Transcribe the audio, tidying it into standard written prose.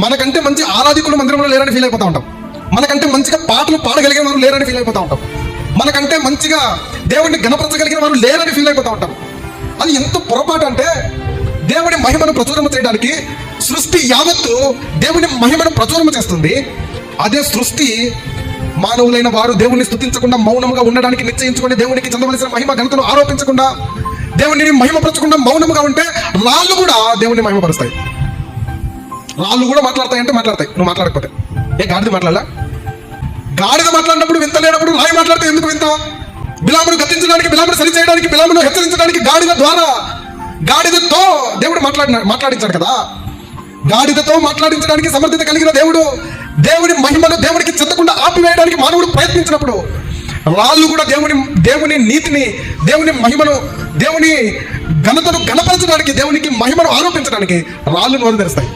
మనకంటే మంచి ఆరాధికులు మందిరంలో లేరని ఫీల్ అయిపోతూ ఉంటాం. మనకంటే మంచిగా పాటలు పాడగలిగిన వారు లేరని ఫీల్ అయిపోతూ ఉంటాం. మనకంటే మంచిగా దేవుడిని గణపరచగలిగిన వారు లేరని ఫీల్ అయిపోతూ ఉంటాం. అది ఎంత పొరపాటు అంటే, దేవుడి మహిమను ప్రచురణ చేయడానికి సృష్టి యావత్తు దేవుని మహిమను ప్రచురణ చేస్తుంది. అదే సృష్టి మానవులైన వారు దేవుణ్ణి స్తుతించకుండా మౌనముగా ఉండడానికి నిశ్చయించుకొని దేవునికి చెందవలసిన మహిమ ఘనతను ఆరోపించకుండా దేవుడిని మహిమపరచకుండా మౌనముగా ఉంటే రాళ్ళు కూడా దేవుడిని మహిమపరుస్తాయి. రాళ్ళు కూడా మాట్లాడతాయి అంటే మాట్లాడతాయి, నువ్వు మాట్లాడకపోతే. గాడిద మాట్లాడాలా? గాడిద మాట్లాడినప్పుడు వింత లేనప్పుడు రాయి మాట్లాడితే ఎందుకు వింత? బిలామును గద్దించడానికి, బిలామును సరి చేయడానికి, బిలామును హెచ్చరించడానికి గాడిదతో దేవుడు మాట్లాడించాడు కదా. గాడిదతో మాట్లాడించడానికి సమర్థత కలిగిన దేవుడు దేవుని మహిమను దేవునికి చెందకుండా ఆపివేయడానికి మానవుడు ప్రయత్నించినప్పుడు రాళ్ళు కూడా దేవుని నీతిని, దేవుని మహిమను, దేవుని ఘనతను గణపరచడానికి, దేవునికి మహిమను ఆరోపించడానికి రాళ్ళు నోరు తెరుస్తాయి.